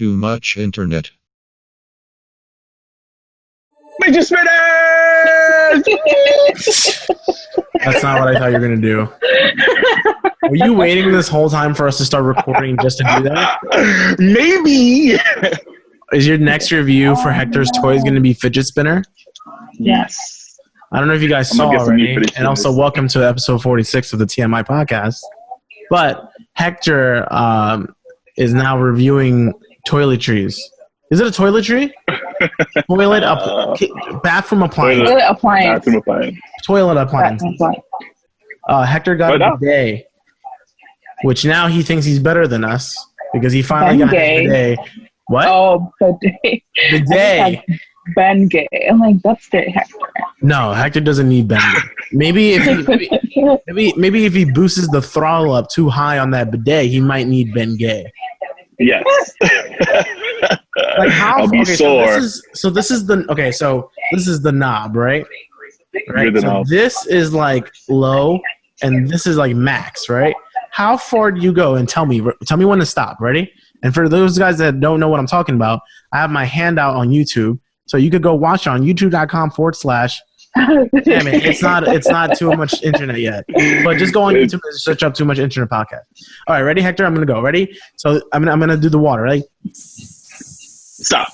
too much internet. Fidget spinners! That's not what I thought you were going to do. Were you waiting this whole time for us to start recording just to do that? Maybe. Is your next review for Hector's toys going to be fidget spinner? Yes. I don't know if you guys saw already. And also, welcome to episode 46 of the TMI podcast. But Hector is now reviewing toiletries. Is it a toiletry? Bathroom appliance. Toilet appliance. Bathroom appliance. Toilet appliance. Hector got a bidet, which now he thinks he's better than us because he finally got his bidet. What? Oh, bidet. Bidet. Ben gay. I'm like, that's gay, Hector. No, Hector doesn't need Ben. Maybe if he boosts the throttle up too high on that bidet, he might need Ben Gay. Yes. Like how? I'll be sore. So this is the knob, right? Right. The So knob. this is like low, and this is like max, right? How far do you go? And tell me when to stop. Ready? And for those guys that don't know what I'm talking about, I have my handout on YouTube, so you could go watch it on YouTube.com/. Damn it! It's not too much internet yet, but just go on YouTube and search up Too Much Internet Podcast. All right, ready, Hector? I'm gonna go. Ready? So I'm gonna do the water. Ready? Stop.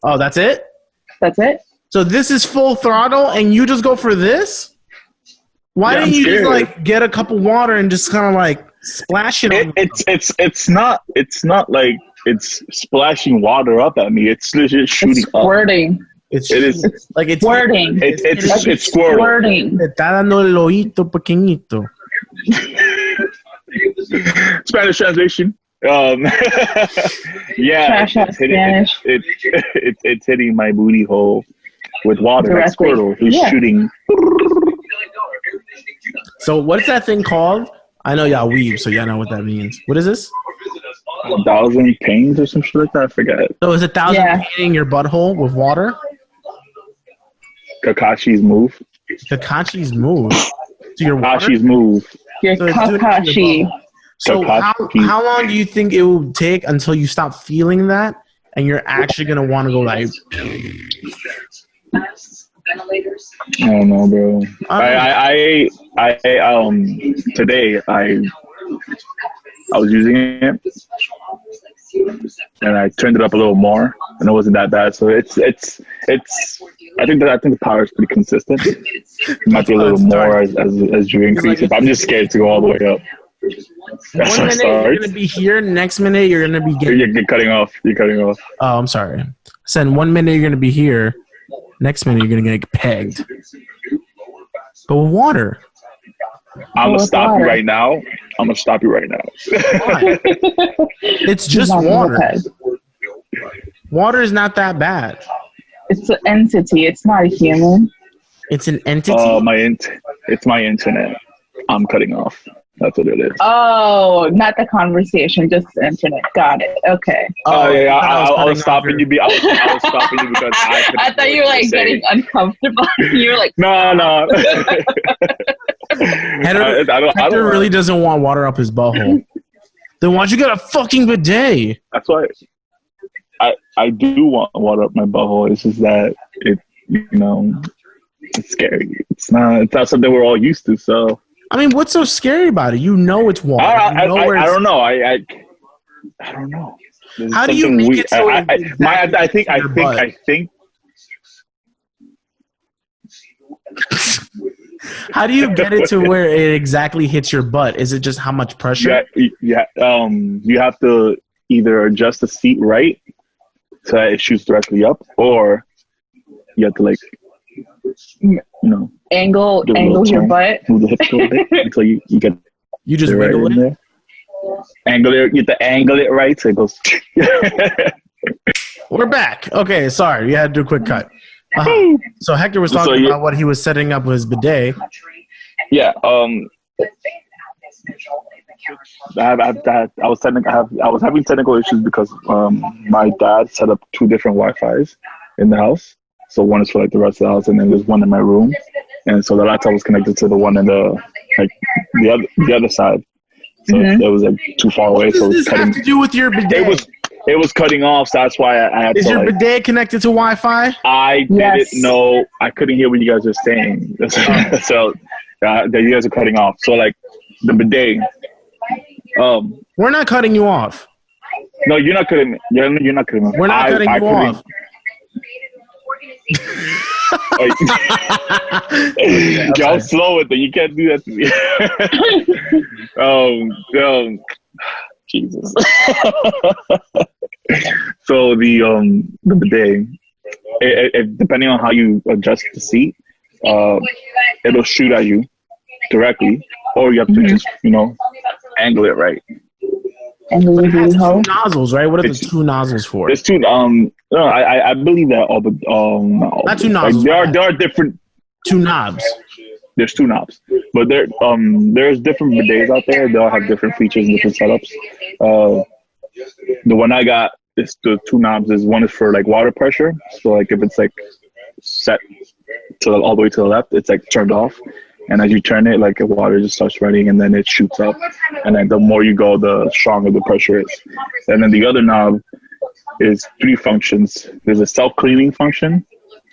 Oh, that's it. That's it. So this is full throttle, and you just go for this? Why didn't you just like get a cup of water and just kind of like splash it? It's not like it's splashing water up at me. It's legit shooting up. Squirting. It's squirting. It's squirting. Te está dando el oído pequeñito. Spanish translation. Yeah, it's hitting my booty hole with water. Directly. Like Squirtle, who's shooting. So what's that thing called? I know y'all weeb, so y'all know what that means. What is this? 1,000 pains or some shit like that. I forget. So is 1,000 painting your butthole with water? Kakashi's move. Kakashi's move. So your Kakashi's move. Your Kakashi. So how long do you think it will take until you stop feeling that and you're actually gonna want to go like? I don't know, bro. Today I was using it and I turned it up a little more and it wasn't that bad. So it's I think the power is pretty consistent. It might be a little more as you increase it. But I'm just scared to go all the way up. 1 minute you're gonna be here, next minute you're gonna be You're cutting off. Oh, I'm sorry. I said 1 minute you're gonna be here, next minute you're gonna get pegged. But with water. I'm gonna stop you right now. Why? It's just water. Water is not that bad. It's an entity. It's not a human. It's an entity. It's my internet. I'm cutting off. That's what it is. Oh, not the conversation, just the internet. Got it. Okay. Oh yeah, I was stopping you. I was stopping you because I thought you were like getting uncomfortable. You were like, no. Hector really doesn't want water up his butthole. Then why'd you get a fucking bidet? That's why I do want water up my butthole. It's just that it's scary. It's not something we're all used to. So I mean, what's so scary about it? You know it's water. I don't know. I don't know. There's How do you make weird. it so? I think. How do you get it to where it exactly hits your butt? Is it just how much pressure? Yeah. You have to either adjust the seat right so that it shoots directly up, or you have to angle your butt. Move the hips a little bit until you get. You just right wiggle it. There. Angle it. You have to angle it right so it goes. We're back. Okay, sorry, we had to do a quick cut. So Hector was talking about what he was setting up with his bidet. Yeah. I was having technical issues because my dad set up 2 different Wi-Fis in the house. So one is for like the rest of the house, and then there's one in my room. And so the laptop was connected to the one in the other side. So it was like too far away. What does this have to do with your bidet? It was cutting off, so that's why I had Is to. your Like, bidet connected to Wi-Fi? I Yes. didn't know. I couldn't hear what you guys were saying, so that you guys are cutting off. So like the bidet. We're not cutting you off. No, you're not cutting. You're not cutting. We're not cutting you off. Y'all slow with it. You can't do that to me. Jesus. So the bidet, it, depending on how you adjust the seat, it'll shoot at you directly, or you have to just angle it right. And It the has hole. two nozzles, right? What are the two nozzles for? There's two. No, I believe that all the Not two nozzles. Like, there are different. Two knobs. There's two knobs, but there's different bidets out there. They all have different features and different setups. The one I got is the two knobs. Is one is for like water pressure. So like if it's like set to all the way to the left, it's like turned off. And as you turn it, like the water just starts running, and then it shoots up. And then the more you go, the stronger the pressure is. And then the other knob is three functions. There's a self-cleaning function.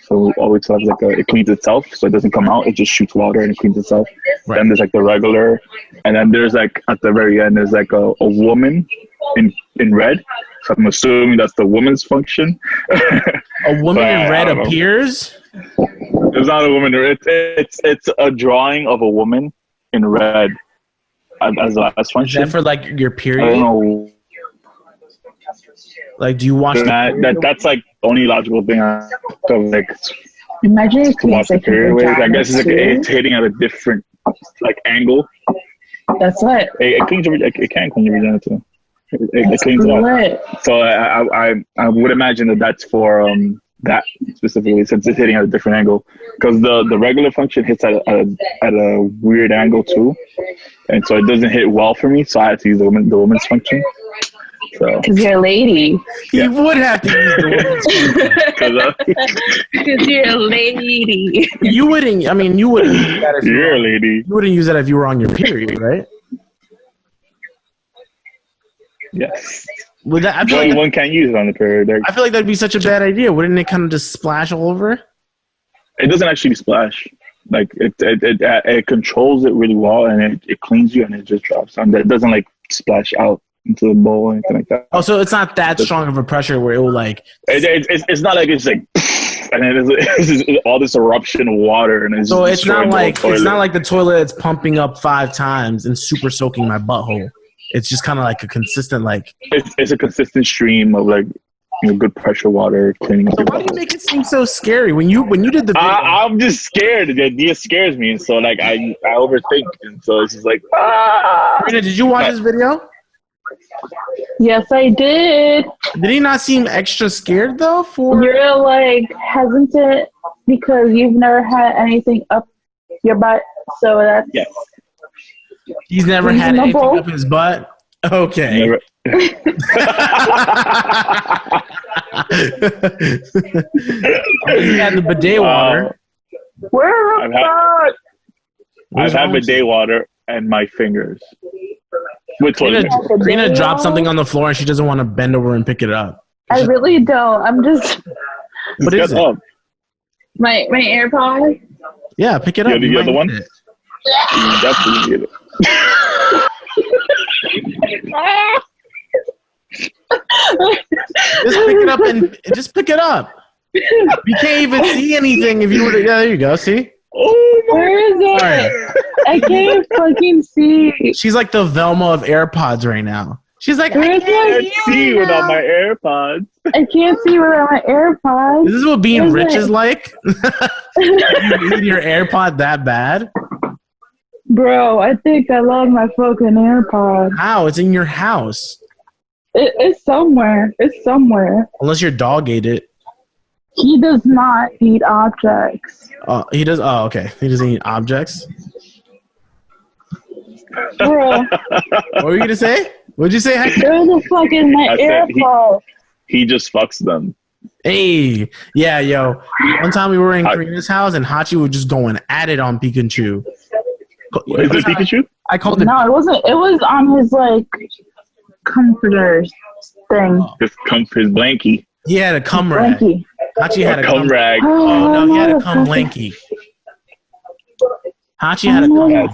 So always have like it cleans itself, so it doesn't come out. It just shoots water and it cleans itself. Right. Then there's like the regular, and then there's like at the very end there's like a woman in red. So I'm assuming that's the woman's function. A woman in red appears. It's not a woman. It's a drawing of a woman in red as the last function. Is that for like your period? I don't know. Like, do you watch that's like the only logical thing I like. Imagine it to watch the like period with. I guess it's hitting at a different like angle. That's what. It cleans it can clean your vagina too. It cleans it up. So I would imagine that that's for that specifically, since it's hitting at a different angle, because the regular function hits at a weird angle too, and so it doesn't hit well for me. So I had to use the woman's function. So because you're a lady, you would have to use the woman's function because you're a lady. You wouldn't. I mean, you wouldn't use that if you're a lady. You wouldn't use that if you were on your period, right? Yes. Would that, I feel like one can't use it on the period. I feel like that'd be such a bad idea. Wouldn't it kind of just splash all over? It doesn't actually splash. Like it controls it really well, and it cleans you, and it just drops on. It doesn't like splash out into the bowl or anything like that. Oh, so it's not that strong of a pressure where it will like. It's not like it's like, and then it's all this eruption of water, and so it's not like the toilet that's pumping up 5 times and super soaking my butthole. It's just kind of like a consistent like. It's a consistent stream of like good pressure water cleaning. So why do you make it seem so scary when you did the video? I'm just scared. The idea scares me, and so like I overthink, and so it's just like. Karina, did you watch this video? Yes, I did. Did he not seem extra scared though? You're like hesitant because you've never had anything up your butt, so that's. Yes. He's never had anything up his butt? Okay. Never. He had the bidet water. Where I've had bidet water and my fingers. With toilet paper. Karina dropped something on the floor and she doesn't want to bend over and pick it up. I really don't. I'm just. What is it? My AirPod. Yeah, pick it up. The other one? You definitely get it. Just pick it up and just pick it up. You can't even see anything if you were to. Yeah, there you go. See? Oh my. Where is it? Right. I can't fucking see. She's like the Velma of AirPods right now. She's like, I can't see without my AirPods. I can't see without my AirPods. This is what being rich is like? You need your AirPod that bad? Bro, I think I love my fucking AirPod. How? It's in your house. It's somewhere. It's somewhere. Unless your dog ate it. He does not eat objects. He does? Oh, okay. He doesn't eat objects? Bro. What were you going to say? What did you say, Hector? Where the fuck is my AirPod? He just fucks them. Hey. Yeah, yo. One time we were in Karina's house and Hachi was just going at it on Pikachu. Is it Pikachu? I called it. No, it wasn't. It was on his, like, comforter thing? His blankie. He had a cum rag. Blankie. Hachi had a cum rag. Oh, no, he had a cum blankie. Hachi had a cum.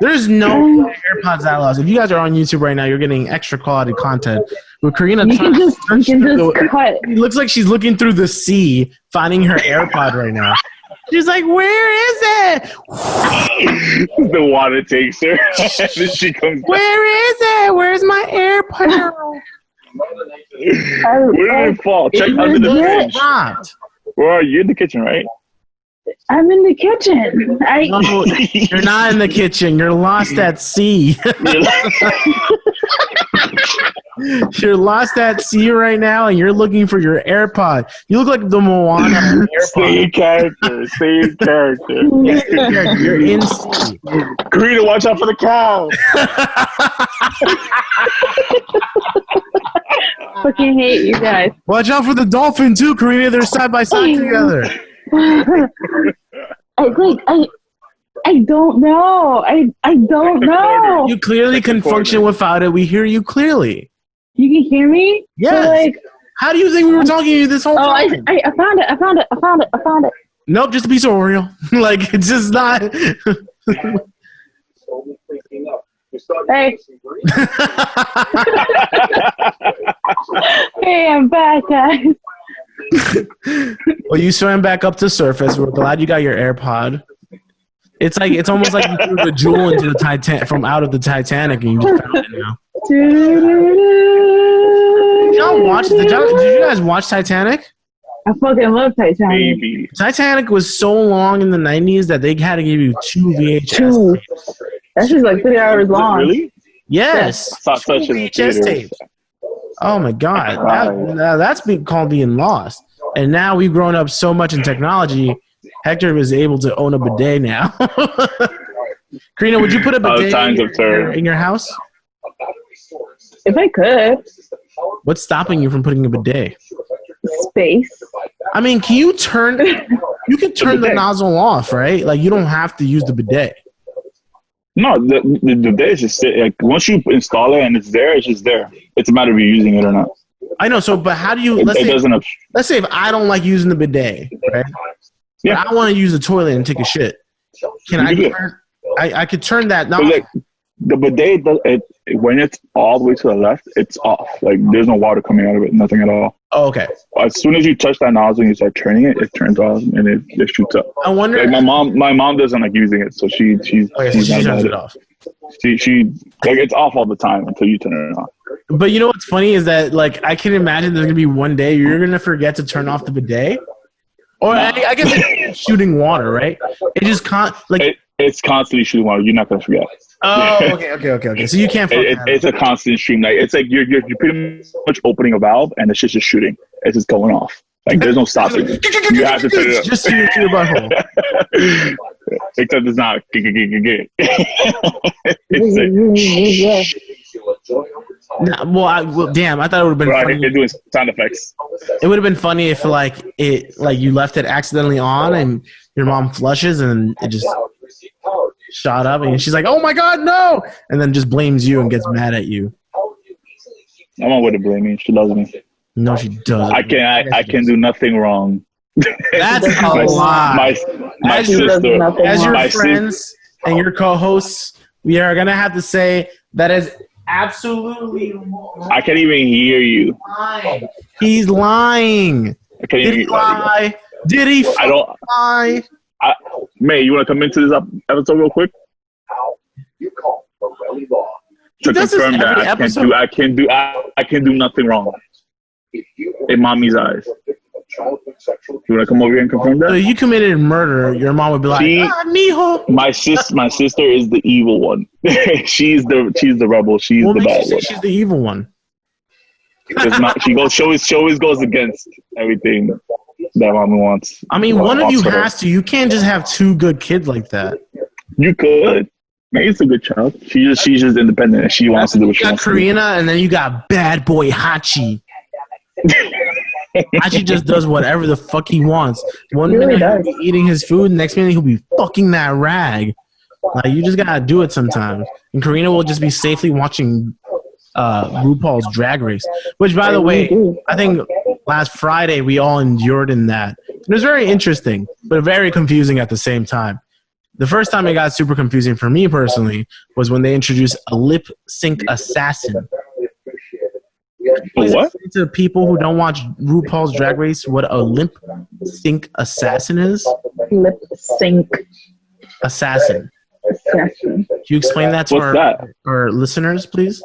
There's no AirPods that lost. If you guys are on YouTube right now, you're getting extra quality content. With Karina, You can just cut. it looks like she's looking through the sea, finding her AirPod right now. She's like, "Where is it?" The water takes her. Then she comes back. Where is it? Where's my AirPod? Where did it fall? Check under the fridge. Where are you? In the kitchen, right? I'm in the kitchen. No, you're not in the kitchen. You're lost at sea. You're lost at sea right now, and you're looking for your AirPod. You look like the Moana AirPod. Same character. Same character. You're in sea. Karina, watch out for the cow. Fucking hate you guys. Watch out for the dolphin too, Karina. They're side by side together. I don't know. I don't know. You clearly can function without it. We hear you clearly. You can hear me? Yes. So like, how do you think we were talking to you this whole time? I found it. Nope, just a piece of Oreo. Like, it's just not. Hey. Hey, I'm back, guys. Well, you swam back up to surface. We're glad you got your AirPod. It's almost like you threw the jewel into the Titanic from out of the Titanic, and you just found it now. Did you guys watch Titanic? I fucking love Titanic. Baby. Titanic was so long in the 90s that they had to give you 2 VHS. Two. That's just like 3 hours long. Really? Yes. Stop touching the VHS tapes. Oh my God, that's called being lost. And now we've grown up so much in technology. Hector was able to own a bidet now. Karina, would you put a bidet in your house? If I could. What's stopping you from putting a bidet? Space. I mean, can you turn? You can turn the nozzle off, right? Like you don't have to use the bidet. No, the bidet is just like once you install it and it's there, it's just there. It's a matter of you using it or not. I know. So, but how do you? Let's say if I don't like using the bidet, right? Yeah. But I want to use the toilet and take a shit. Can I turn? I could turn that knob. Like, the bidet, when it's all the way to the left, it's off. Like there's no water coming out of it, nothing at all. Oh, okay. As soon as you touch that nozzle and you start turning it, it turns off and it shoots up. I wonder. Like my mom doesn't like using it, so she turns it off. She like it's off all the time until you turn it off. But you know what's funny is that like I can imagine there's gonna be one day you're gonna forget to turn off the bidet, or I guess it's shooting water, right? It just it's constantly shooting water. You're not gonna forget. Oh, okay. So you can't. It's a constant stream. Like it's like you're pretty much opening a valve and it's just shooting. It's just going off. Like there's no stopping. You have to turn it up. Just to your butthole. Except it's not. Damn! I thought it would have been funny. They're doing sound effects. It would have been funny if like you left it accidentally on and your mom flushes and it just shot up and she's like, "Oh my God, no!" and then just blames you and gets mad at you. My mom wouldn't blame me. She loves me. No, she doesn't. I can do nothing wrong. That's a lie. My sister, as your friends and your co-hosts, we are gonna have to say that is absolutely wrong. I can't even hear you. He's lying. Did he lie? Did he lie? May, you want to come into this episode real quick? To confirm that I can do nothing wrong in mommy's eyes. You want to come over here and confirm that? So you committed murder. Your mom would be like, mijo. My sister is the evil one. she's the rebel. She's the bad one. She's the evil one. She always goes against everything that mommy wants. I mean, one of you has to. You can't just have two good kids like that. You could. May's a good child. She's just independent and she wants to do what she wants to do. You got Karina, and then you got bad boy Hachi. Hachi just does whatever the fuck he wants. One minute he'll be eating his food, next minute he'll be fucking that rag. Like, you just gotta do it sometimes. And Karina will just be safely watching RuPaul's Drag Race. Which, by the way, I think last Friday we all endured in that. It was very interesting, but very confusing at the same time. The first time it got super confusing for me personally was when they introduced a lip sync assassin. Please explain to people who don't watch RuPaul's Drag Race what a lip sync assassin is. Lip sync assassin. Assassin. Can you explain that to our listeners, please?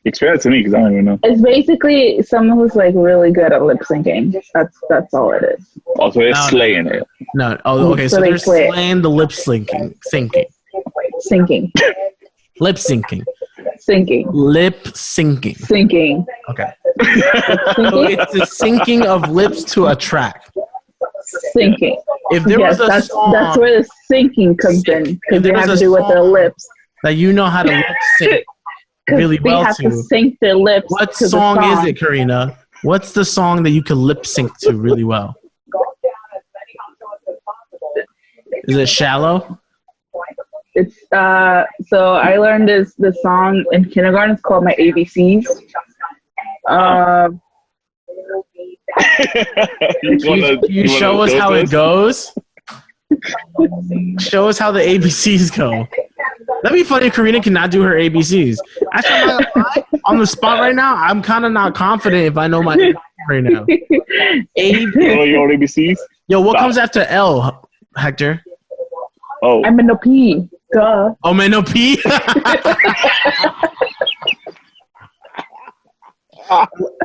Explain it to me because I don't even know. It's basically someone who's like really good at lip syncing. That's all it is. Also, they're slaying it. No. Oh, okay. So they're slaying the lip syncing. Syncing. Lip syncing. Syncing. Lip syncing. Syncing. Okay. So it's the syncing of lips to a track. Syncing. If there was a song, that's where the syncing comes in because they have to do with their lips. That you know how to lip sync really well to. They have to sync their lips. What song is it, Karina? What's the song that you can lip sync to really well? Is it Shallow? It's so I learned the song in kindergarten. It's called My ABCs. Can you show us how it goes? Show us how the ABCs go. That'd be funny if Karina cannot do her ABCs. Actually, on the spot right now, I'm kind of not confident if I know my ABCs right now. Your ABCs? Yo, what comes after L, Hector? Oh. I'm in the P. Duh. Oh, man, no P?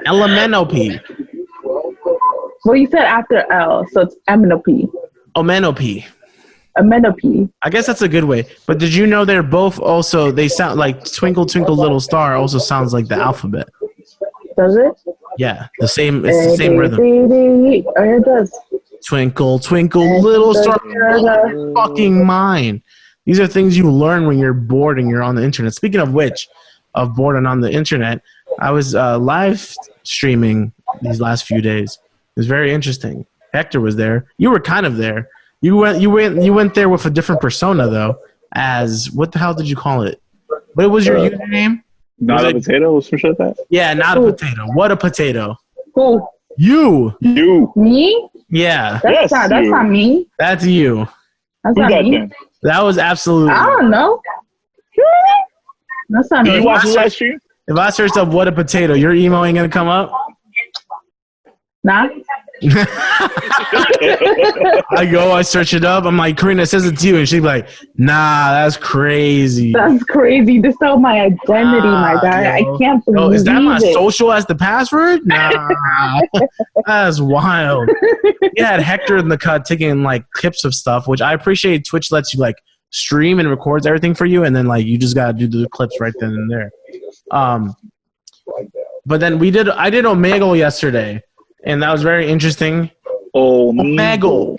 LMNOP. Well, you said after L, so it's M-N-O-P. Omenope. Omenope. I guess that's a good way. But did you know they're both also, they sound like Twinkle Twinkle Little Star also sounds like the alphabet. Does it? Yeah, it's the same rhythm. Oh, it does. Twinkle, twinkle, little star, fucking mine. These are things you learn when you're bored and you're on the internet. Speaking of which, of bored and on the internet, I was live streaming these last few days. It was very interesting. Hector was there. You were kind of there. You went there with a different persona though. As what the hell did you call it? What was your username? Not a potato or some shit like that? Yeah, not a potato. What a potato. Who? You. Me? Yeah. That's not me. That's you. That's not me. Then? That was absolutely. I don't know. That's not me. Did you watch the live stream? If I searched up what a potato, your email ain't gonna come up? Nah. I search it up. I'm like, Karina, it says it to you. And she's like, nah, that's crazy. That's crazy. This is my identity, my guy. I can't believe it. Is that my social as the password? Nah. That's wild. You had Hector in the cut taking like clips of stuff, which I appreciate. Twitch lets you like stream and records everything for you. And then like you just got to do the clips right then and there. But then I did Omegle yesterday. And that was very interesting. Omegle.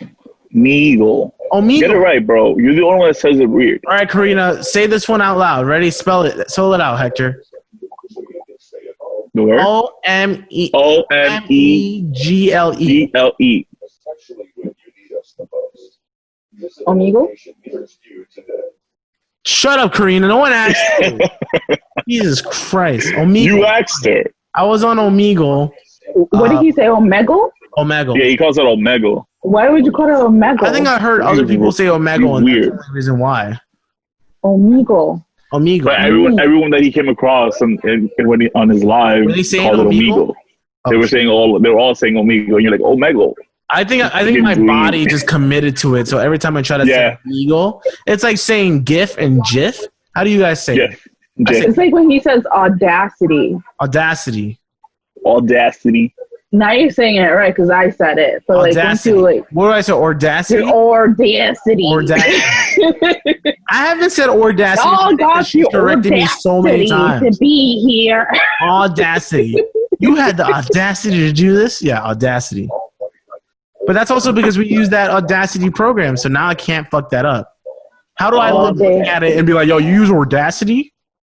Meagle. Get it right, bro. You're the only one that says it weird. All right, Karina, say this one out loud. Ready? Spell it. Spell it out, Hector. The word? Omegle. Omegle? Shut up, Karina. No one asked you. Jesus Christ. Omegle. You asked her. I was on Omegle. What did he say? Omegle? Omegle. Yeah, he calls it Omegle. Why would you call it Omegle? I think I heard other people say Omegle, and weird. that's the reason why. Omegle. But everyone that he came across and when on his live were they saying called it Omegle. They were saying they were all saying Omegle, and you're like Omegle. I think my body just committed to it. So every time I try to say Omegle, it's like saying GIF and GIF. How do you guys say it? It's like when he says audacity. Audacity. Now you're saying it right because I said it. But like once you like, what do I say? Audacity. Audacity. I haven't said audacity. Oh gosh, you corrected me so many times to be here. Audacity. You had the audacity to do this? Yeah, Audacity. But that's also because we use that Audacity program, so now I can't fuck that up. How do I look at it and be like, yo, you use Audacity?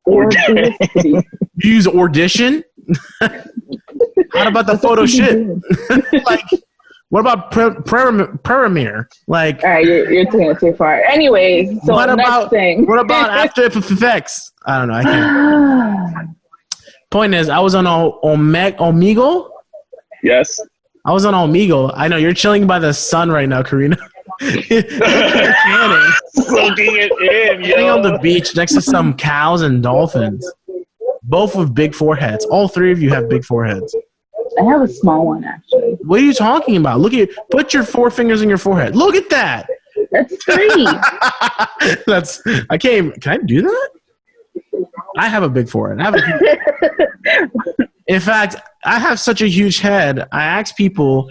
Audacity. You use Audition? How about the photo shit? Like, what about Premiere? Like, all right, you're taking it too far. Anyways, so what about After Effects? I don't know. I can't. Point is, I was on Omegle. Yes. I was on Omegle. I know you're chilling by the sun right now, Karina. You're tanning. Soaking it in, Sitting yo. on the beach next to some cows and dolphins, both with big foreheads. All three of you have big foreheads. I have a small one, actually. What are you talking about? Look at put your 4 fingers in your forehead. Look at that. That's 3. I can't. Can I do that? I have a big forehead. In fact, I have such a huge head. I asked people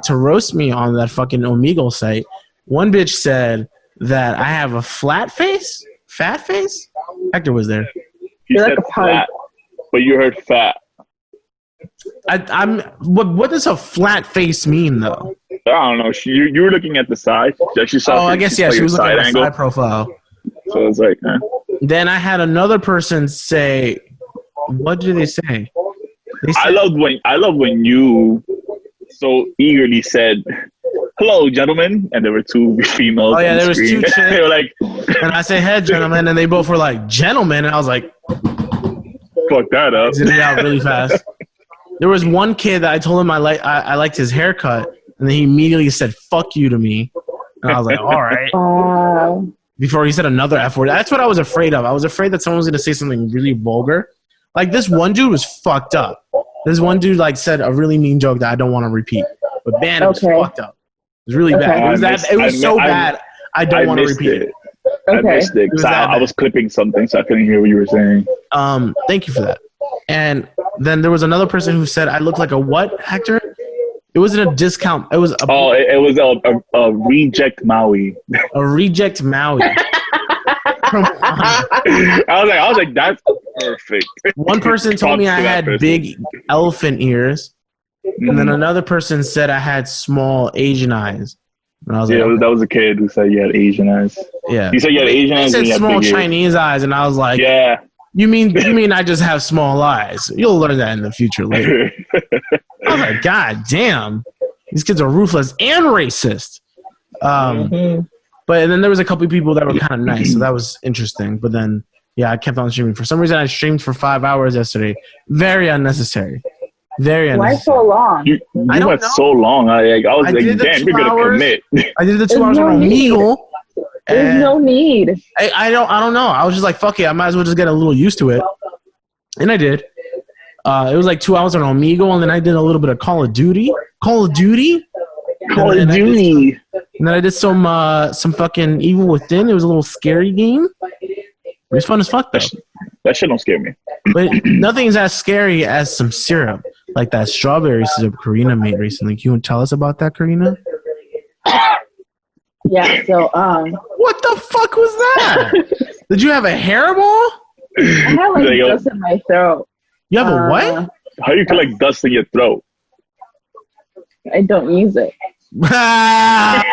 to roast me on that fucking Omegle site. One bitch said that I have a fat face. Hector was there. You You're said like a fat, but you heard fat. What does a flat face mean though? I don't know. You were looking at the side. She saw I guess she was looking at the side profile. So it's like, Then I had another person say, what did they say? They said, I love when you so eagerly said, "Hello, gentlemen," and there were 2 females. Oh yeah, on the there was 2 screen. chicks. They were like, and I said, "Hey, gentlemen," and they both were like, "Gentlemen," and I was like, "Fuck that up." exited out really fast. There was one kid that I told him I liked his haircut, and then he immediately said "fuck you" to me, and I was like, "All right." Before he said another F word. That's what I was afraid of. I was afraid that someone was gonna say something really vulgar. Like this one dude was fucked up. This one dude like said a really mean joke that I don't want to repeat. But man, it was fucked up. It was really bad. It was so bad. I don't want to repeat it. I missed it. I was clipping something, so I couldn't hear what you were saying. Thank you for that. And then there was another person who said I look like a what, Hector? It wasn't a discount. It was a it was a reject Maui. A reject Maui. I was like, that's perfect. One person told me I had big elephant ears, and then another person said I had small Asian eyes. And I was like, that was a kid who said you had Asian eyes. Yeah, he said you had Asian eyes. He said small Chinese eyes, and I was like, yeah. You mean I just have small eyes? You'll learn that in the future later. I was like, God damn, these kids are ruthless and racist. But then there was a couple of people that were kind of nice, so that was interesting. But then, yeah, I kept on streaming. For some reason, I streamed for 5 hours yesterday. Very unnecessary. Very unnecessary. Why so long? You went so long. I was like, damn, you're gonna commit. I did the 2 hours on Omegle. There's no need. I don't know. I was just like, fuck it. I might as well just get a little used to it. And I did. It was like 2 hours on Omegle, and then I did a little bit of Call of Duty. And then I did some fucking Evil Within. It was a little scary game. It was fun as fuck, though. That shit don't scare me. But nothing's as scary as some syrup, like that strawberry syrup Karina made recently. Can you tell us about that, Karina? Yeah, so, what the fuck was that? Did you have a hairball? I have like dust in my throat. You have a what? How do you collect dust in your throat? I don't use it. Nah.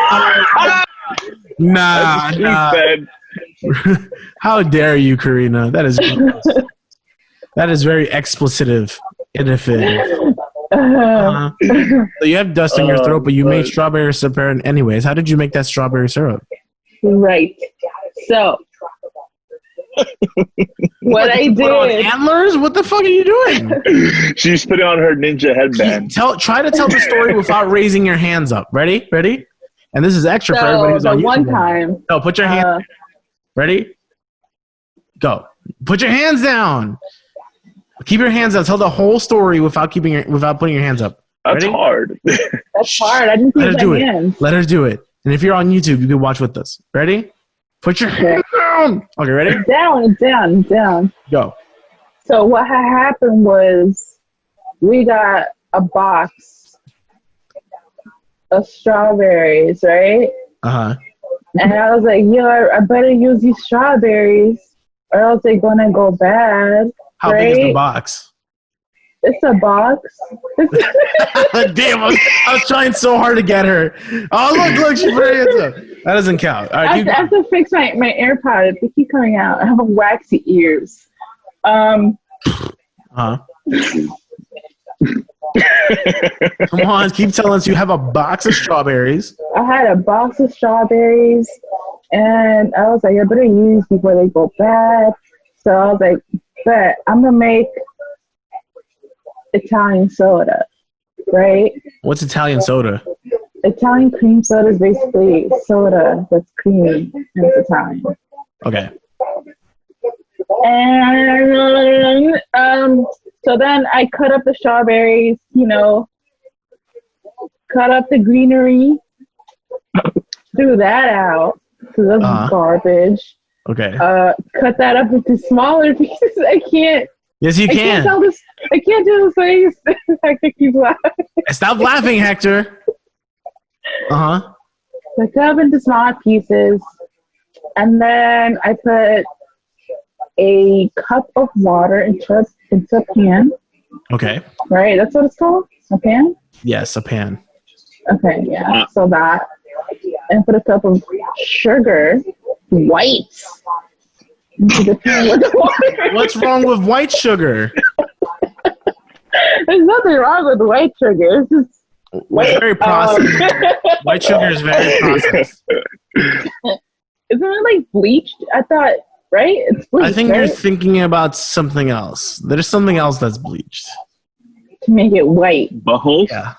How dare you, Karina? That is very explicitive. So you have dust in your throat, but you made strawberry syrup anyways. How did you make that strawberry syrup? Right. So what I did. On antlers? What the fuck are you doing? She's putting on her ninja headband. Try to tell the story without raising your hands up. Ready? And this is extra for everybody who's on YouTube. One time. No, put your hands. Ready? Go. Put your hands down. Keep your hands up. Tell the whole story without putting your hands up. That's hard. That's hard. I didn't Let her do it. And if you're on YouTube, you can watch with us. Ready? Put your hands down. Okay, ready? Down. Go. So what had happened was we got a box of strawberries, right? Uh-huh. And I was like, yo, I better use these strawberries or else they're going to go bad. How big is the box? It's a box. Damn, I was trying so hard to get her. Oh, look, she put her hands up. That doesn't count. All right, I have to fix my AirPod. They keep coming out. I have waxy ears. Come on, keep telling us you have a box of strawberries. I had a box of strawberries, and I was like, I better use before they go bad. So I was like, but I'm going to make Italian soda, right? What's Italian soda? Italian cream soda is basically soda that's creamy and it's Italian. Okay. And so then I cut up the strawberries, cut up the greenery, threw that out because that's garbage. Okay. Cut that up into smaller pieces. I can't. Yes, you can. I can't do the face. Hector keeps laughing. Stop laughing, Hector. I cut up into smaller pieces, and then I put a cup of water into a pan. Okay. Right, that's what it's called? A pan? Yes, a pan. Okay, yeah. So that. And put a cup of sugar, white, into the pan with the water. What's wrong with white sugar? There's nothing wrong with white sugar. It's just very processed. White sugar is very processed. Isn't it like bleached? I thought, right? It's bleached. I think you're thinking about something else. There's something else that's bleached. To make it white. Buttholes? Yeah.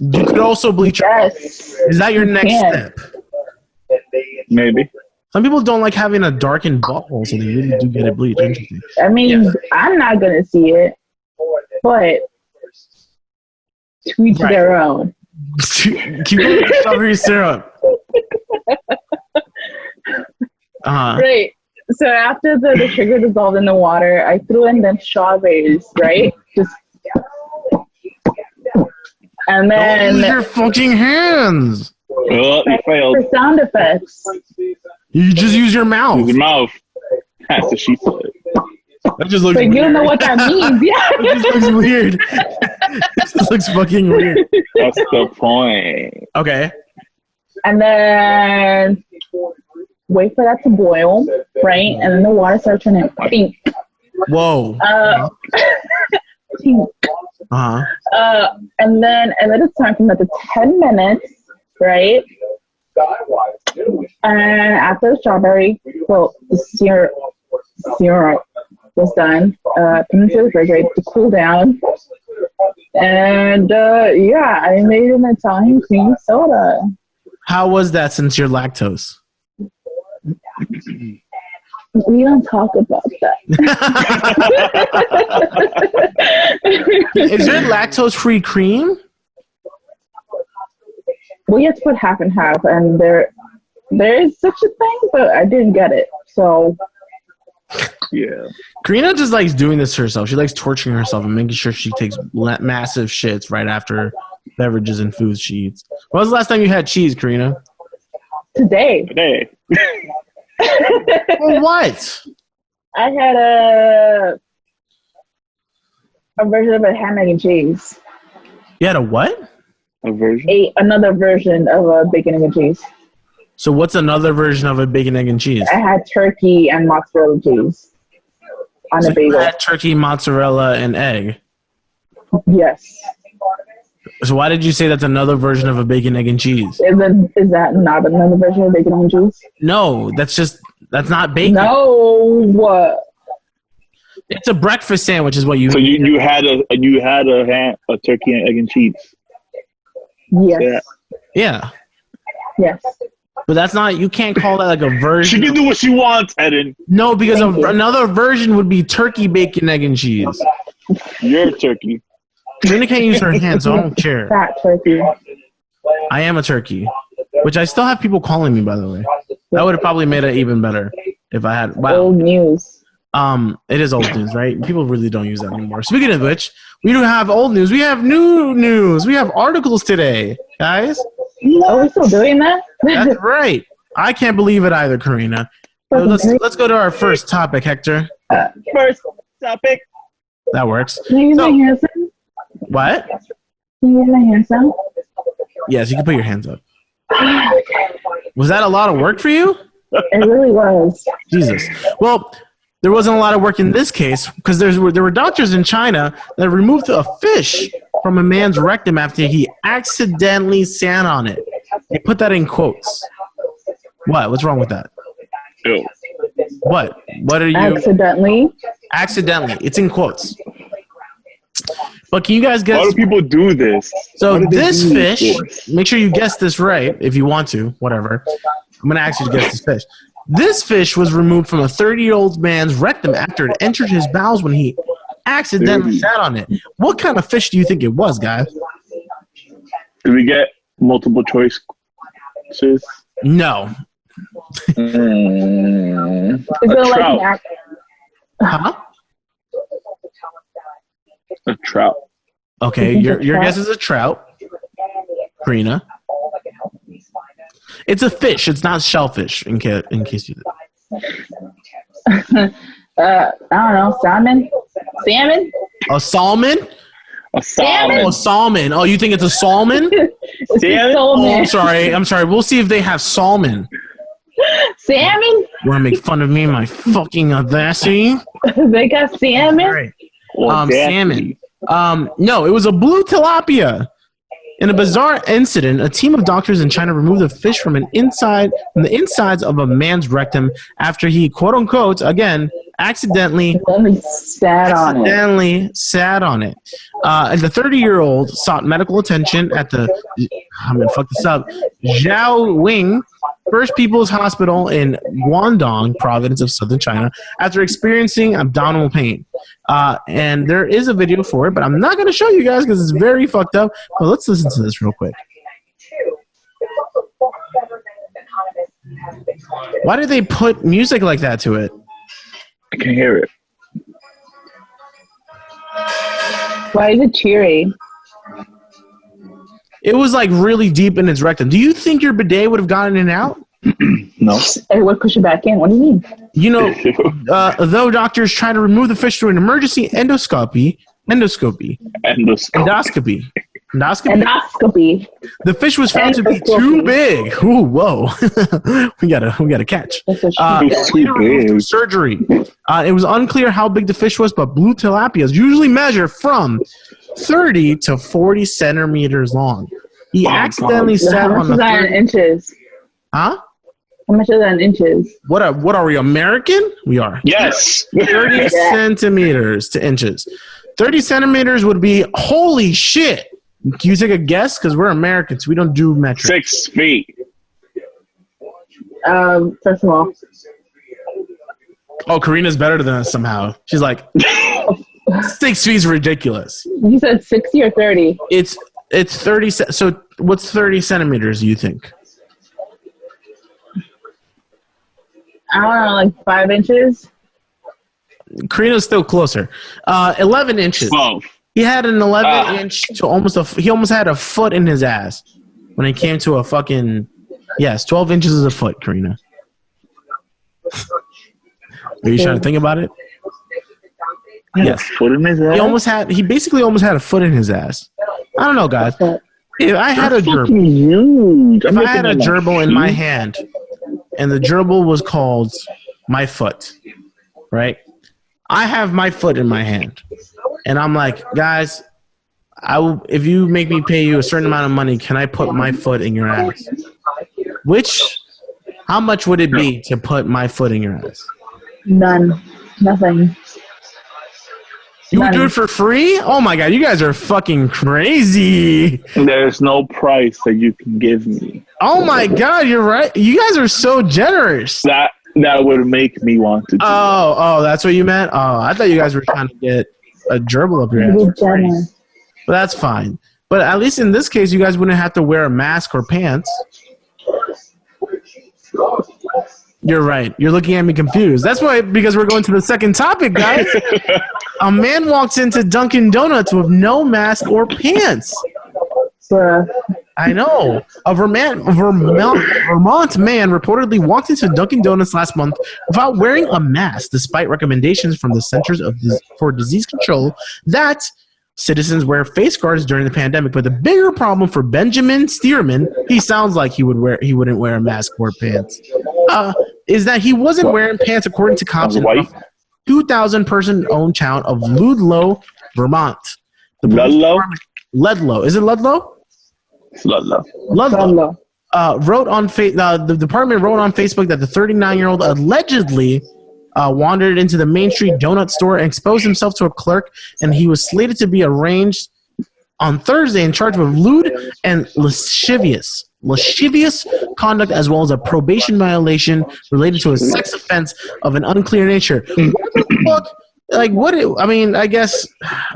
You could also bleach your buttholes. Is that your next step? Maybe. Some people don't like having a darkened butthole, so they really do get it bleached. Interesting. I mean, I'm not going to see it, but to each their own. Keep going with strawberry syrup. Right. So after the sugar dissolved in the water, I threw in the strawberries, right? And then don't use your fucking hands. Oh, you failed. For sound effects. You just use your mouth. Use your mouth. That's what she said. That just looks weird. You don't know what that means. Yeah. It just looks weird. This looks fucking weird. That's the point. Okay. And then wait for that to boil, right? And then the water starts turning pink. Whoa. Pink. And then it's time for another 10 minutes, right? And after the strawberry, the syrup was done, put into the refrigerator to cool down. And I made an Italian cream soda. How was that since you're lactose? We don't talk about that. Is there lactose-free cream? We had to put half and half, and there is such a thing, but I didn't get it. So, yeah. Karina just likes doing this to herself. She likes torturing herself and making sure she takes massive shits right after beverages and foods she eats. When was the last time you had cheese, Karina? Today. Well, what? I had a version of a ham, egg, and cheese. You had a what? A version? Another version of a bacon, egg, and cheese. So what's another version of a bacon, egg, and cheese? I had turkey and mozzarella cheese on a bagel. You had turkey, mozzarella, and egg? Yes. So why did you say that's another version of a bacon, egg, and cheese? Is that not another version of bacon, egg, and cheese? No, that's not bacon. No, what? It's a breakfast sandwich, is what you. So you had a turkey and egg and cheese. Yes. Yeah. Yes. But that's not. You can't call that like a version. She can do what she wants, Eddin. No, because another version would be turkey, bacon, egg, and cheese. You're turkey. Karina can't use her hands, so I don't care. Fat turkey. I am a turkey, which I still have people calling me, by the way. That would have probably made it even better if I had. Wow. Old news. It is old news, right? People really don't use that anymore. Speaking of which, we don't have old news. We have new news. We have articles today, guys. Are we still doing that? That's right. I can't believe it either, Karina. So let's go to our first topic, Hector. First topic. That works. Can you use my hands up? What? Can you use my hands up? Yes, you can put your hands up. Was that a lot of work for you? It really was. Jesus. Well, there wasn't a lot of work in this case because there were doctors in China that removed a fish from a man's rectum after he accidentally sat on it. They put that in quotes. What? What's wrong with that? Ew. What? What are you? Accidentally. Accidentally. It's in quotes. But can you guys guess? Why do people do this? So this fish, make sure you guess this right if you want to, whatever. I'm going to ask you to guess this fish. This fish was removed from a 30-year-old man's rectum after it entered his bowels when he accidentally sat on it. What kind of fish do you think it was, guys? Do we get multiple choices? No. Is it trout. like Huh? A trout. Okay, your guess is a trout. Karina. It's a fish. It's not shellfish, in case you I don't know, salmon? Salmon? A salmon? A salmon. Oh, salmon. Oh, you think it's a salmon? It's a Salmon? Oh, salmon. I'm sorry. We'll see if they have salmon. Salmon? You want to make fun of me, my fucking audacity? They got salmon? All right. Audacity. Salmon. No, it was a blue tilapia. In a bizarre incident, a team of doctors in China removed the fish from the insides of a man's rectum after he, quote unquote, again, accidentally sat on it. And the 30-year-old sought medical attention at the, I'm going to fuck this up, Zhaowing First People's Hospital in Guangdong province of southern China after experiencing abdominal pain. And there is a video for it, but I'm not going to show you guys because it's very fucked up. But let's listen to this real quick. Why did they put music like that to it? I can hear it. Why is it cheery? It was like really deep in its rectum. Do you think your bidet would have gotten it out? No. It would push it back in. What do you mean? You know, though doctors try to remove the fish through an emergency endoscopy. The fish was found to be too big. Ooh, whoa! we gotta catch. It's too big. Surgery. It was unclear how big the fish was, but blue tilapias usually measure from 30 to 40 centimeters long. He accidentally sat on the. How much is that in inches? Huh? How much is that in inches? What are we, American? We are. Yes. 30 centimeters to inches. 30 centimeters would be, holy shit. Can you take a guess? Because we're Americans. We don't do metrics. 6 feet. First of all. Oh, Karina's better than us somehow. She's like, 6 feet is ridiculous. You said 60 or 30? It's 30. So what's 30 centimeters, you think? I don't know, like 5 inches? Karina's still closer. 11 inches. 12. He had an 11-inch to he almost had a foot in his ass when it came to a fucking, yes, 12 inches is a foot, Karina. Are you trying to think about it? Yes. Foot in his ass? He basically almost had a foot in his ass. I don't know, guys. If I had a gerbil, in my hand, and the gerbil was called my foot, right? I have my foot in my hand, and I'm like, guys, if you make me pay you a certain amount of money, can I put my foot in your ass? How much would it be to put my foot in your ass? None. Nothing. You would do it for free? Oh my god, you guys are fucking crazy. There's no price that you can give me. Oh my god, you're right. You guys are so generous. That would make me want to do Oh, that's what you meant? Oh, I thought you guys were trying to get a gerbil up your ass. But that's fine. But at least in this case, you guys wouldn't have to wear a mask or pants. You're right. You're looking at me confused. That's why, because we're going to the second topic, guys. A man walks into Dunkin' Donuts with no mask or pants. Bruh. I know. A Vermont man reportedly walked into Dunkin' Donuts last month without wearing a mask, despite recommendations from the Centers for Disease Control that citizens wear face guards during the pandemic. But the bigger problem for Benjamin Stearman, he sounds like he wouldn't wear a mask or pants, is that he wasn't wearing pants, according to cops in a 2,000-person-owned town of Ludlow, Vermont. Ludlow. Is it Ludlow? Ludlow. The department wrote on Facebook that the 39-year-old allegedly wandered into the Main Street donut store and exposed himself to a clerk, and he was slated to be arraigned on Thursday in charge of lewd and lascivious conduct, as well as a probation violation related to a sex offense of an unclear nature. What the fuck? Like, what? I mean, I guess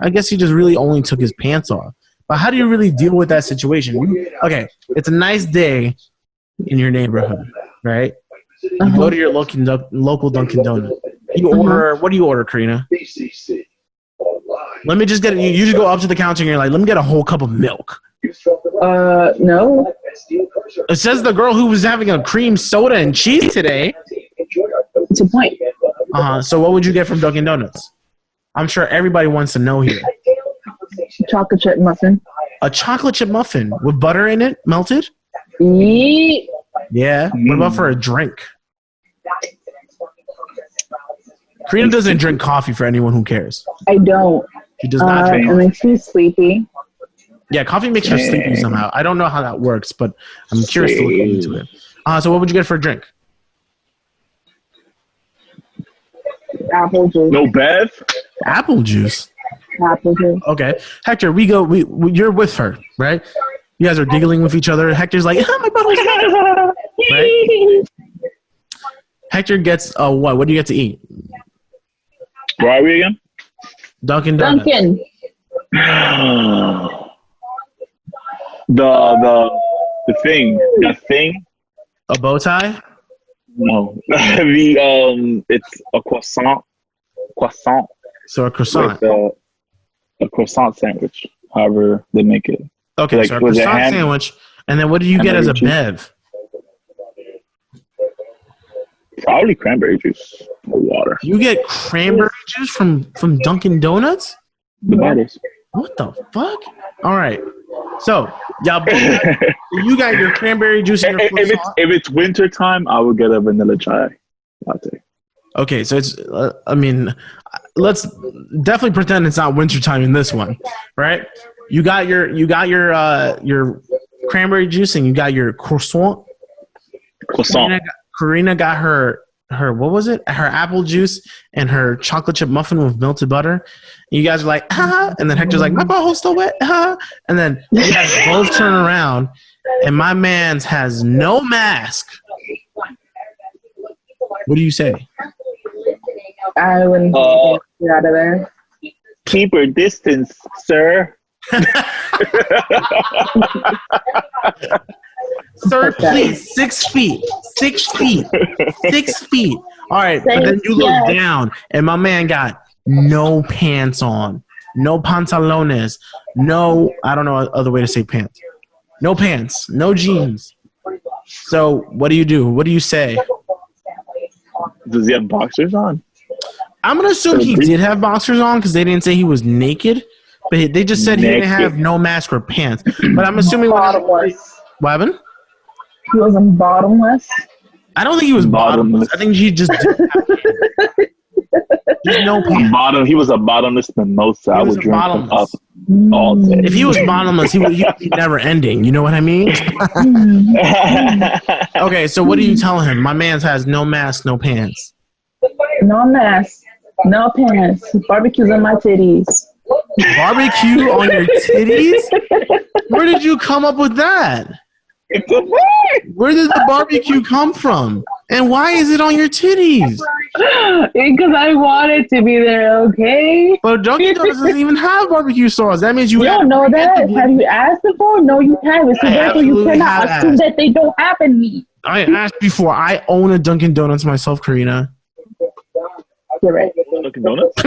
he just really only took his pants off. But how do you really deal with that situation? Okay, it's a nice day in your neighborhood, right? You go to your local Dunkin' Donut. You order. What do you order, Karina? Let me just get it. You just go up to the counter and you're like, let me get a whole cup of milk. No. It says the girl who was having a cream soda and cheese today. What's the point? So what would you get from Dunkin' Donuts? I'm sure everybody wants to know here. Chocolate chip muffin. A chocolate chip muffin with butter in it, melted? Yeet. Yeah. What about for a drink? Karina doesn't drink coffee, for anyone who cares. I don't. She does not drink It coffee. makes me sleepy. Yeah, coffee makes her sleepy somehow. I don't know how that works, but I'm curious to look into it. So what would you get for a drink? Apple juice. No Bev? Apple juice. Apple juice. Okay. Hector, you're with her, right? You guys are giggling with each other. Hector's like, my butthole's right? Hector gets what? What do you get to eat? Where are we again? Dunkin' Donuts. Dunkin'. The thing. A bow tie? No. It's a croissant. So a croissant. With, a croissant sandwich. However they make it. Okay, like, so a croissant sandwich. And then what do you get as a bev? Probably cranberry juice or water. You get cranberry juice from Dunkin' Donuts? The bottles. What the fuck? All right. So, y'all, you got your cranberry juice in your croissant? If it's winter time, I would get a vanilla chai latte. Okay, so it's, let's definitely pretend it's not wintertime in this one, right? You got your cranberry juice and you got your croissant. Karina got her what was it? Her apple juice and her chocolate chip muffin with melted butter. And you guys are like, and then Hector's like, my butthole's still wet, and then you guys both turn around, and my man's has no mask. What do you say? I wouldn't get out of there. Keep your distance, sir. Sir, please, 6 feet. 6 feet. 6 feet. All right, but then you look down, and my man got no pants on, no pantalones, no, I don't know other way to say pants. No pants, no jeans. So what do you do? What do you say? Does he have boxers on? I'm going to assume he did have boxers on because they didn't say he was naked, but they just said he didn't have no mask or pants. But I'm assuming bottomless. What happened? He wasn't bottomless. I don't think he was bottomless. I think he just didn't have pants. Just no pants. He was a bottomless mimosa. I would drink him up all day. If he was bottomless, he would be never ending. You know what I mean? Okay, so what do you tell him? My man has no mask, no pants. No mask, no pants. Barbecues on my titties. Barbecue on your titties? Where did you come up with that? Where did the barbecue come from? And why is it on your titties? Because I want it to be there, okay? But Dunkin' Donuts doesn't even have barbecue sauce. That means you don't know that. Have you asked before? No, you haven't. So therefore you cannot assume that they don't have in me. I asked before. I own a Dunkin' Donuts myself, Karina. You're right. Dunkin' Donuts?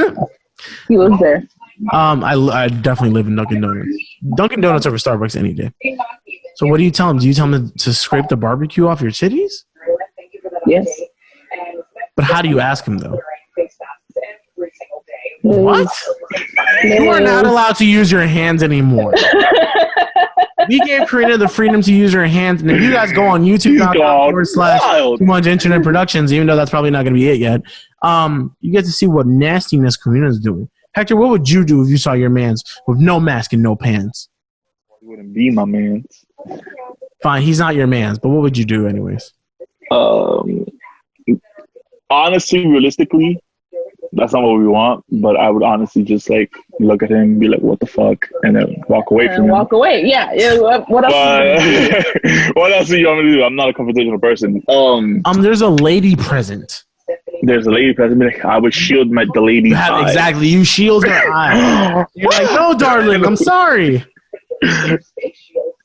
He lives there. I definitely live in Dunkin' Donuts. Dunkin' Donuts over Starbucks any day. So what do you tell him? Do you tell him to scrape the barbecue off your titties? Yes. But how do you ask him, though? What? You are not allowed to use your hands anymore. We gave Karina the freedom to use her hands. And if you guys go on YouTube.com/Too Much Internet Productions, even though that's probably not going to be it yet, you get to see what nastiness Karina's doing. Hector, what would you do if you saw your man's with no mask and no pants? He wouldn't be my man's. Fine, he's not your man's, but what would you do anyways? honestly, realistically, that's not what we want. But I would honestly just like look at him and be like, "What the fuck," and then walk away from him. Walk away. Yeah. What else? What else do you want me to do? I'm not a confrontational person. There's a lady present. There's a lady present. Like, I would shield the lady's eye. Exactly. You shield her eye. You're like, "No, darling, I'm sorry."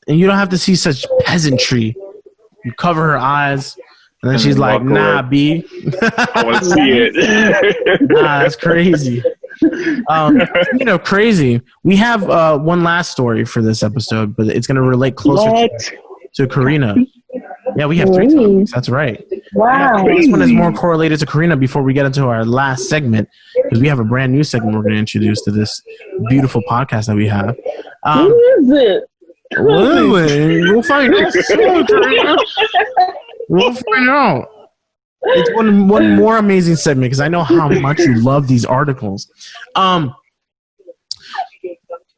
And you don't have to see such peasantry. You cover her eyes, and then she's like, "Nah, B." I want to see it. Nah, that's crazy. Crazy. We have one last story for this episode, but it's going to relate closer to Karina. Yeah, we have 3 topics. That's right. Wow. This one is more correlated to Karina before we get into our last segment, because we have a brand new segment we're going to introduce to this beautiful podcast that we have. Who is it? We'll find out soon, Karina. We'll find out. It's one more amazing segment because I know how much you love these articles.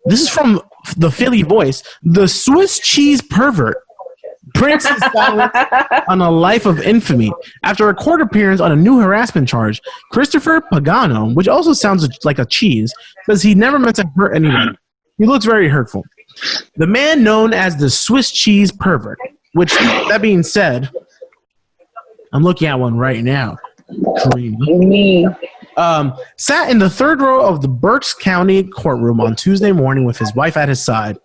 This is from the Philly Voice. The Swiss cheese pervert breaks his silence on a life of infamy. After a court appearance on a new harassment charge, Christopher Pagano, which also sounds like a cheese, says he never meant to hurt anyone. He looks very hurtful. The man known as the Swiss cheese pervert, which, that being said, I'm looking at one right now. Me. Sat in the third row of the Berks County courtroom on Tuesday morning with his wife at his side.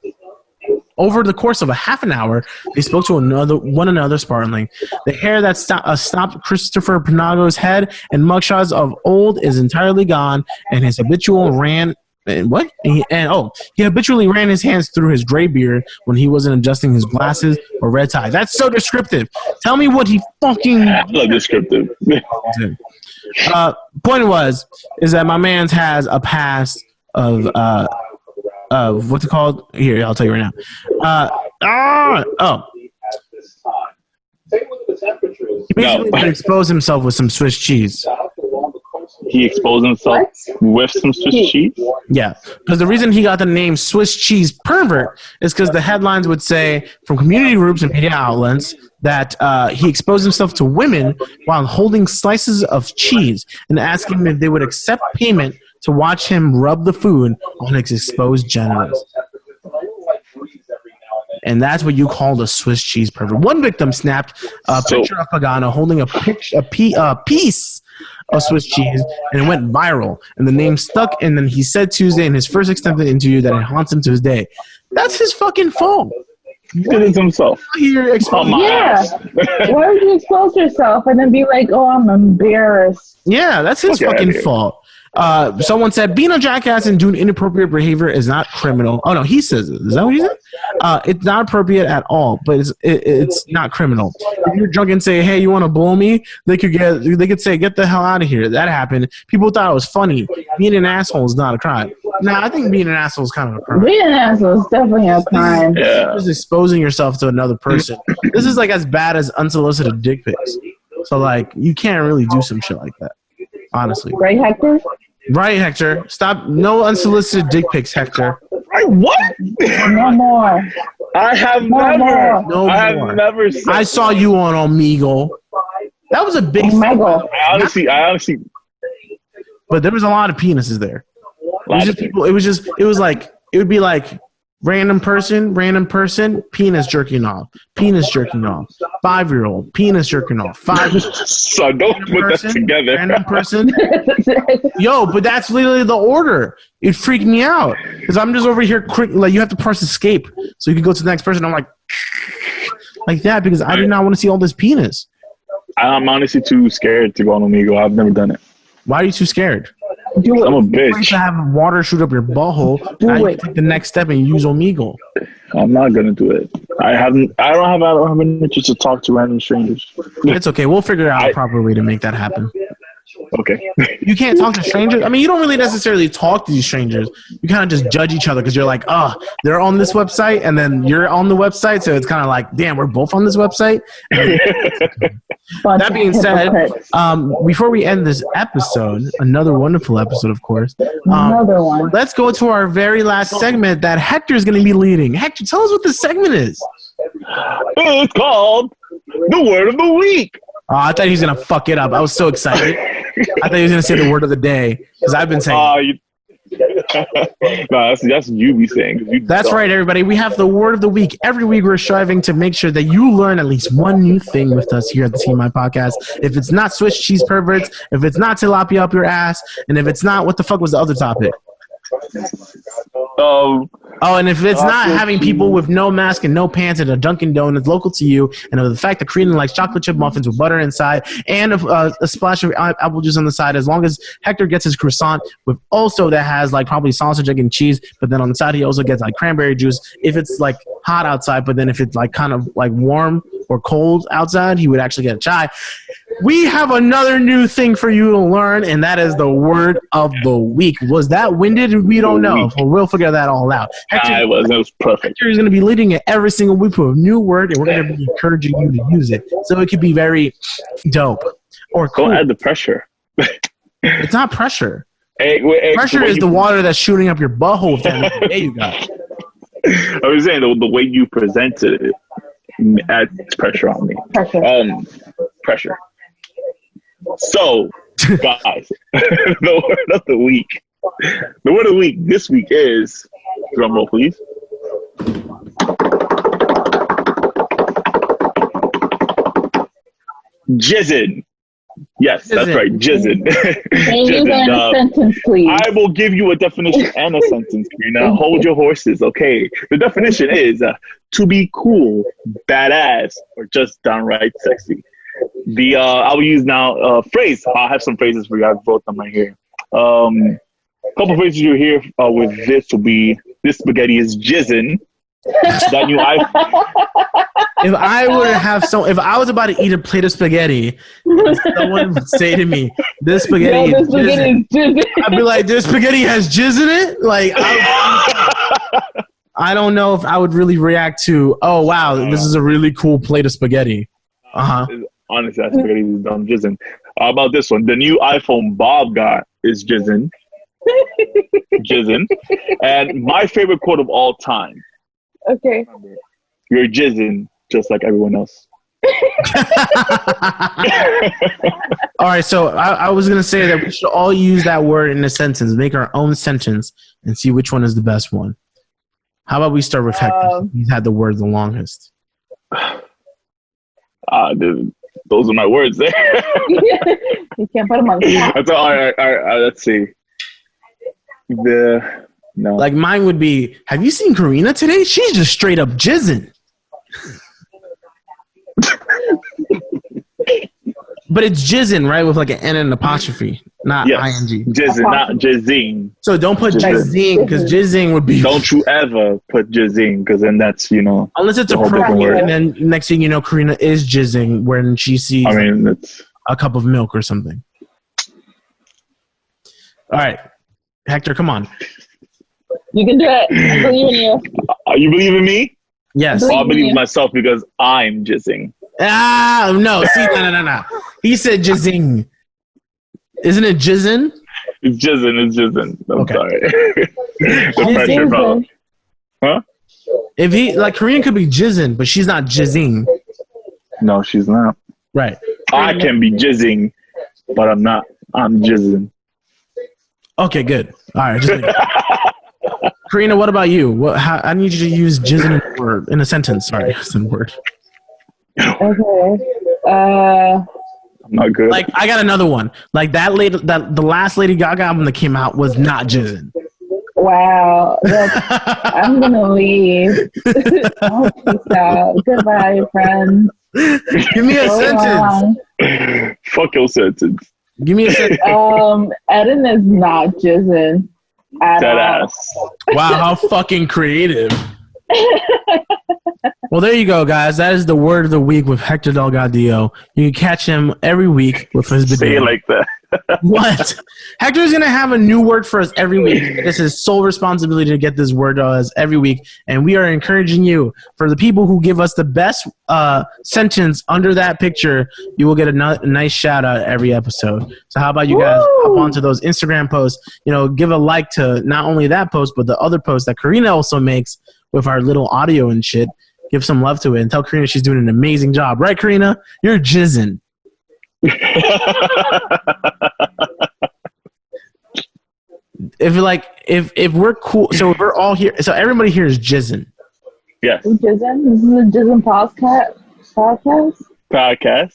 Over the course of a half an hour, they spoke to one another spartanly. The hair that stopped Christopher Panago's head and mugshots of old is entirely gone, and his habitual ran. And what? He habitually ran his hands through his gray beard when he wasn't adjusting his glasses or red tie. That's so descriptive. Tell me what he fucking. I love descriptive. Point is that my man's has a past of what's it called? Here, I'll tell you right now. He basically exposed himself with some Swiss cheese. He exposed himself with some Swiss cheese? Yeah, because the reason he got the name Swiss cheese pervert is because the headlines would say from community groups and media outlets that he exposed himself to women while holding slices of cheese and asking if they would accept payment to watch him rub the food on his exposed genitals. And that's what you call the Swiss cheese pervert. One victim snapped a picture of Pagano holding a piece of Swiss cheese, and it went viral. And the name stuck, and then he said Tuesday in his first extended interview that it haunts him to this day. That's his fucking fault. He did it himself. Why would you expose yourself and then be like, "Oh, I'm embarrassed"? Yeah, that's his fucking fault. Someone said being a jackass and doing inappropriate behavior is not criminal. Oh no, he says it. Is that what he said? It's not appropriate at all, but it's not criminal. If you're drunk and say, "Hey, you want to blow me?" They could say, "Get the hell out of here." That happened. People thought it was funny. Being an asshole is not a crime. Nah, I think being an asshole is kind of a crime. Being an asshole is definitely a crime. Yeah. Just exposing yourself to another person. This is like as bad as unsolicited dick pics. So like you can't really do some shit like that. Honestly. Right, Hector? Right, Hector. Stop. No unsolicited dick pics, Hector. What? No more. I have never. I saw you on Omegle. That was a big. Omegle. I honestly. But there was a lot of penises there. It would be like random person, penis jerking off, 5-year-old, penis jerking off, 5. So don't put that together. Random person. Yo, but that's literally the order. It freaked me out because I'm just over here quick. Like you have to press escape so you can go to the next person. I'm like that because I did not want to see all this penis. I'm honestly too scared to go on Omegle. I've never done it. Why are you too scared? Do it. I'm a bitch. To have water shoot up your butthole. Now you take the next step and use Omegle. I'm not gonna do it. I don't have an interest to talk to random strangers. It's okay. We'll figure out a proper way to make that happen. Okay. You can't talk to strangers. I mean, you don't really necessarily talk to these strangers. You kind of just judge each other because you're like, they're on this website, and then you're on the website, so it's kind of like, damn, we're both on this website. That being said, before we end this episode, another wonderful episode, of course. Another one. Let's go to our very last segment that Hector is going to be leading. Hector, tell us what this segment is. It's called the Word of the Week. Oh, I thought he was gonna fuck it up. I was so excited. I thought he was gonna say the word of the day because I've been saying. No, that's you be saying. That's right, everybody. We have the word of the week. Every week we're striving to make sure that you learn at least one new thing with us here at the TMI Podcast. If it's not Swiss cheese perverts, if it's not tilapia up your ass, and if it's not, what the fuck was the other topic? And if it's not having people with no mask and no pants at a Dunkin' Donuts local to you, and the fact that Karina likes chocolate chip muffins with butter inside and a splash of apple juice on the side, as long as Hector gets his croissant with also that has like probably sausage, egg, and cheese, but then on the side he also gets like cranberry juice if it's like hot outside, but then if it's like kind of like warm or cold outside, he would actually get a chai. We have another new thing for you to learn, and that is the word of the week. Was that winded? We don't know. We'll figure that all out. Hector, it was perfect. Hector is going to be leading it every single week with a new word, and we're going to be encouraging you to use it. So it could be very dope or cool. Don't add the pressure. It's not pressure. Pressure is the water that's shooting up your butthole with that day you got. I was saying the way you presented it adds pressure on me. Pressure. So, guys, the word of the week. The word of the week this week is, drum roll please. Jizzin. Yes, that's right, jizzin. Can you use that in a sentence, please? I will give you a definition and a sentence, Karina. Hold your horses, okay? The definition is to be cool, badass, or just downright sexy. I will use now phrase. I have some phrases for you. I wrote them right here. Couple phrases you hear with this will be: this spaghetti is jizzin'. That new If I was about to eat a plate of spaghetti, and someone would say to me, "This spaghetti is jizzin'," I'd be like, "This spaghetti has jizz in it." Like, I don't know if I would really react to, "Oh wow, this is a really cool plate of spaghetti." Honestly, that spaghetti is dumb jizzin'. How about this one? The new iPhone Bob got is jizzin'. Jizzin'. And my favorite quote of all time. Okay. You're jizzin' just like everyone else. All right, so I was going to say that we should all use that word in a sentence, make our own sentence, and see which one is the best one. How about we start with Hector? He's had the word the longest. Those are my words there. You can't put them on the top. That's all right, let's see. No. Like mine would be, have you seen Karina today? She's just straight up jizzing. But it's jizzing, right? With like an N and an apostrophe, not ing. Jizzing, not jizzing. So don't put jizzing, because jizzing would be... Don't you ever put jizzing, because then that's, Unless it's appropriate, and then next thing you know, Karina is jizzing when she sees a cup of milk or something. All right. Hector, come on. You can do it. I believe in you. You believe in me? Yes. I believe in myself because I'm jizzing. No. See, no. He said jizzing. Isn't it jizzing? It's jizzing. I'm sorry. The pressure, bro. Huh? If Karina could be jizzing, but she's not jizzing. No, she's not. Right. I can be jizzing, but I'm not. I'm jizzing. Okay, good. All right. Karina, what about you? I need you to use jizzing in a sentence. Sorry, it's a word. Okay. I'm not good. Like, I got another one. Like the last Lady Gaga album that came out was not jizzing. Wow. I'm gonna leave. Oh, peace out. Goodbye, friends. Give me a sentence. Fuck your sentence. Give me a sentence. Eddin is not jizzing. Dead ass. Wow, how fucking creative. Well, there you go, guys. That is the word of the week with Hector Delgadillo. You can catch him every week with his bidet. Say it like that. What? Hector's going to have a new word for us every week. It's his sole responsibility to get this word to us every week. And we are encouraging you, for the people who give us the best sentence under that picture, you will get a nice shout out every episode. So how about you guys hop onto those Instagram posts, give a like to not only that post, but the other post that Karina also makes with our little audio and shit. Give some love to it and tell Karina she's doing an amazing job. Right, Karina? You're jizzing. If we're cool, so if we're all here, so everybody here is jizzing. Yes. Jizzin? This is a Jizzin podcast? Podcast.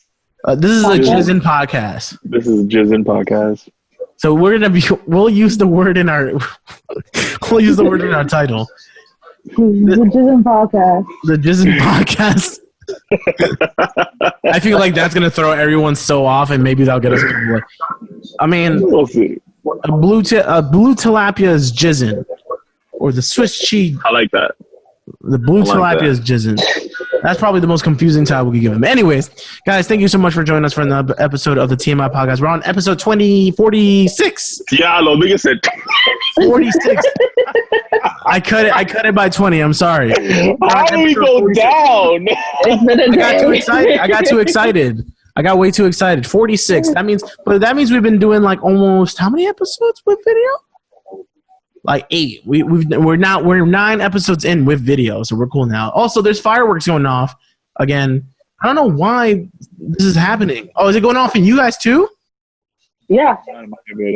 This is a jizzing podcast. This is a jizzing podcast. So we'll use the word in our title. The Jizzin podcast. The jizzing podcast. I feel like that's gonna throw everyone so off, and maybe that'll get us. I mean, We'll see. a blue tilapia is jizzing, or the Swiss cheese. I like that. The blue like tilapia that. is jizzing. That's probably the most confusing title we could give him. Anyways, guys, thank you so much for joining us for another episode of the TMI podcast. We're on episode 46. Yeah, lo nigga said 46. I cut it by 20. I'm sorry. how do we go down? It's been a day. I got too excited. I got way too excited. 46. That means we've been doing like almost how many episodes with video? Like 8. We're 9 episodes in with video, so we're cool now. Also, there's fireworks going off again. I don't know why this is happening. Oh, is it going off in you guys too? Yeah.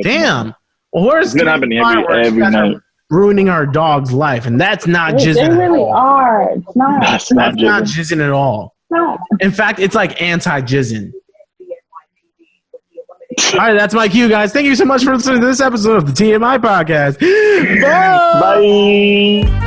Damn. Well, where's It's gonna happen every You guys are night. ruining our dog's life, and that's not They jizzing. really are. It's not. That's not That's not jizzing. jizzing at all. It's not. In fact, it's like anti-jizzing. All right, that's my cue, guys. Thank you so much for listening to this episode of the TMI podcast. Bye. Bye.